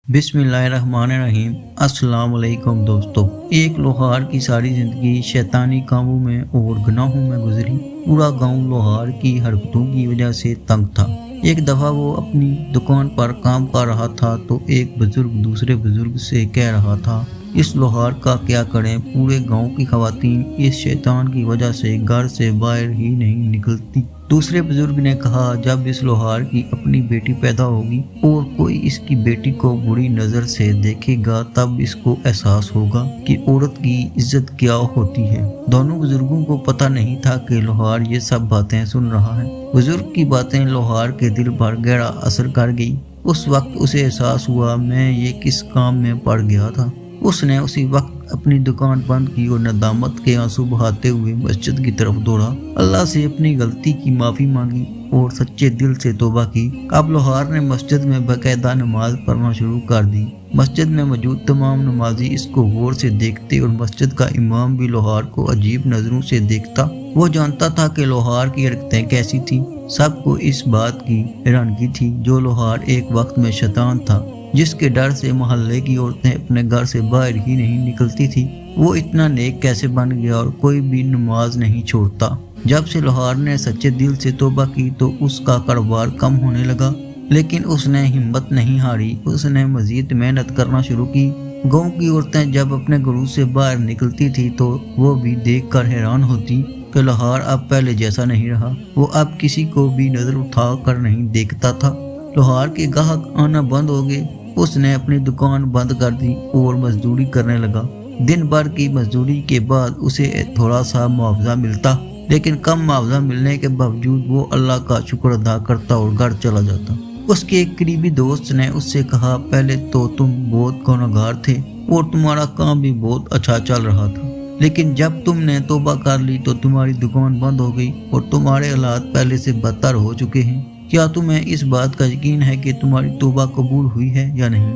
बिस्मिल्लाहिर्रहमानिर्रहीम। अस्सलाम वालेकुम दोस्तों। एक लोहार की सारी ज़िंदगी शैतानी कामों में और गुनाहों में गुजरी। पूरा गांव लोहार की हरकतों की वजह से तंग था। एक दफ़ा वो अपनी दुकान पर काम कर रहा था तो एक बुजुर्ग दूसरे बुजुर्ग से कह रहा था, इस लोहार का क्या करें, पूरे गांव की खवातीन इस शैतान की वजह से घर से बाहर ही नहीं निकलती। दूसरे बुजुर्ग ने कहा, जब इस लोहार की अपनी बेटी पैदा होगी और कोई इसकी बेटी को बुरी नज़र से देखेगा तब इसको एहसास होगा कि औरत की इज्जत क्या होती है। दोनों बुजुर्गों को पता नहीं था कि लोहार ये सब बातें सुन रहा है। बुजुर्ग की बातें लोहार के दिल पर गहरा असर कर गई। उस वक्त उसे एहसास हुआ, मैं ये किस काम में पड़ गया था। उसने उसी वक्त अपनी दुकान बंद की और नदामत के आंसू बहाते हुए मस्जिद की तरफ दौड़ा। अल्लाह से अपनी गलती की माफ़ी मांगी और सच्चे दिल से तौबा की। अब लोहार ने मस्जिद में बाकायदा नमाज पढ़ना शुरू कर दी। मस्जिद में मौजूद तमाम नमाजी इसको गौर से देखते और मस्जिद का इमाम भी लोहार को अजीब नज़रों से देखता। वो जानता था कि लोहार की हरकतें कैसी थी। सबको इस बात की हैरानगी थी जो लोहार एक वक्त में शैतान था, जिसके डर से मोहल्ले की औरतें अपने घर से बाहर ही नहीं निकलती थी। वो इतना नेक कैसे बन गया और कोई भी नमाज नहीं छोड़ता। जब से लोहार ने सच्चे दिल से तौबा की तो उसका कारोबार कम होने लगा, लेकिन उसने हिम्मत नहीं हारी। उसने मजीद मेहनत करना शुरू की। गांव की औरतें जब अपने घरों से बाहर निकलती थी तो वो भी देखकर हैरान होती कि लोहार अब पहले जैसा नहीं रहा। वो अब किसी को भी नजर उठा कर नहीं देखता था। लोहार के ग्राहक आना बंद हो गए। उसने अपनी दुकान बंद कर दी और मजदूरी करने लगा। दिन भर की मजदूरी के बाद उसे थोड़ा सा मुआवजा मिलता, लेकिन कम मुआवजा मिलने के बावजूद वो अल्लाह का शुक्र अदा करता और घर चला जाता। उसके एक करीबी दोस्त ने उससे कहा, पहले तो तुम बहुत गुनहगार थे और तुम्हारा काम भी बहुत अच्छा चल रहा था, लेकिन जब तुमने तौबा कर ली तो तुम्हारी दुकान बंद हो गई और तुम्हारे हालात पहले से बदतर हो चुके हैं। क्या तुम्हें इस बात का यकीन है कि तुम्हारी तौबा कबूल हुई है या नहीं?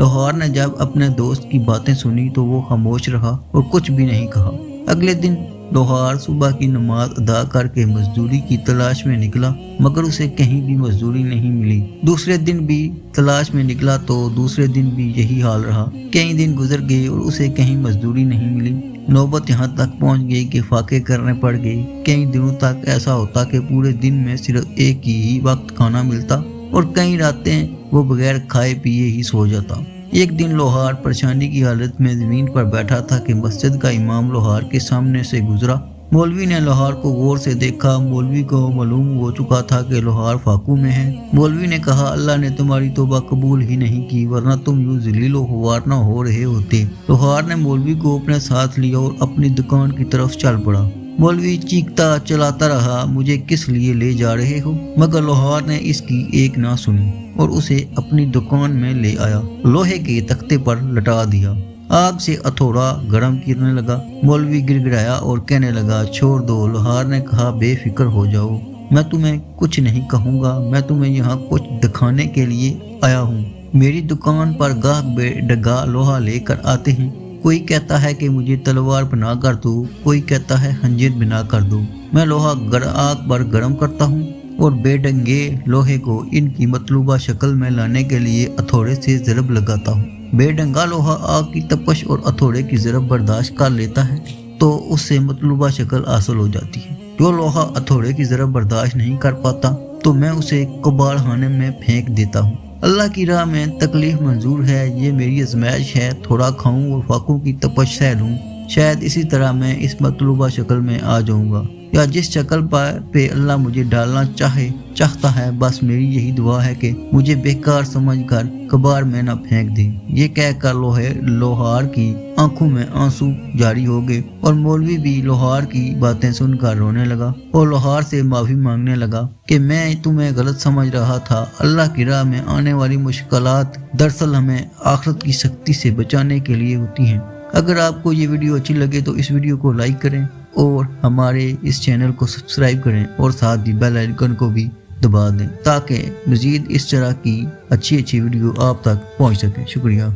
लोहार ने जब अपने दोस्त की बातें सुनी तो वो खामोश रहा और कुछ भी नहीं कहा। अगले दिन लोहार सुबह की नमाज अदा करके मजदूरी की तलाश में निकला, मगर उसे कहीं भी मजदूरी नहीं मिली। दूसरे दिन भी तलाश में निकला तो दूसरे दिन भी यही हाल रहा। कई दिन गुजर गए और उसे कहीं मजदूरी नहीं मिली। नौबत यहाँ तक पहुँच गई कि फाके करने पड़ गए। कई दिनों तक ऐसा होता कि पूरे दिन में सिर्फ एक ही वक्त खाना मिलता और कई रातें वो बगैर खाए पिए ही सो जाता। एक दिन लोहार परेशानी की हालत में जमीन पर बैठा था कि मस्जिद का इमाम लोहार के सामने से गुजरा। मौलवी ने लोहार को गौर से देखा। मौलवी को मालूम हो चुका था कि लोहार फाकू में है। मौलवी ने कहा, अल्लाह ने तुम्हारी तौबा कबूल ही नहीं की, वरना तुम यूं जलीलो खुवार न हो रहे होते। लोहार ने मौलवी को अपने साथ लिया और अपनी दुकान की तरफ चल पड़ा। मौलवी चीखता चलाता रहा, मुझे किस लिए ले जा रहे हो? मगर लोहार ने इसकी एक ना सुनी और उसे अपनी दुकान में ले आया। लोहे के तख्ते पर लटा दिया। आग से हथौड़ा गर्म गिरने लगा। मौलवी गिड़गिड़ाया और कहने लगा, छोड़ दो। लोहार ने कहा, बेफिक्र हो जाओ, मैं तुम्हें कुछ नहीं कहूँगा। मैं तुम्हें यहाँ कुछ दिखाने के लिए आया हूँ। मेरी दुकान पर गाहक बेडगा लोहा लेकर आते हैं। कोई कहता है कि मुझे तलवार बना कर दो, कोई कहता है खंजीर बना कर दो। मैं लोहा आग पर गर्म करता हूँ और बेडंगे लोहे को इनकी मतलूबा शक्ल में लाने के लिए हथौड़े से ज़रब लगाता हूँ। बेडंगा लोहा आग की तपश और हथौड़े की ज़रब बर्दाश्त कर लेता है तो उससे मतलूबा शक्ल हासिल हो जाती है। जो लोहा हथौड़े की ज़रब बर्दाश्त नहीं कर पाता तो मैं उसे कबाड़ खाने में फेंक देता हूँ। अल्लाह की राह में तकलीफ मंजूर है, ये मेरी आजमाइश है। थोड़ा खाऊं और फाकों की तपश सह लूं, शायद इसी तरह मैं इस मतलूबा शक्ल में आ जाऊंगा, या जिस शक्ल पे अल्लाह मुझे डालना चाहता है। बस मेरी यही दुआ है कि मुझे बेकार समझकर कबाड़ में न फेंक दे। ये कहकर लोहार की आंखों में आंसू जारी हो गए और मौलवी भी लोहार की बातें सुनकर रोने लगा और लोहार से माफी मांगने लगा कि मैं तुम्हें गलत समझ रहा था। अल्लाह की राह में आने वाली मुश्किलात दरअसल हमें आखिरत की सख्ती से बचाने के लिए होती हैं। अगर आपको ये वीडियो अच्छी लगे तो इस वीडियो को लाइक करें और हमारे इस चैनल को सब्सक्राइब करें और साथ ही बेल आइकन को भी दबा दें ताकि मज़ीद इस तरह की अच्छी वीडियो आप तक पहुंच सके। शुक्रिया।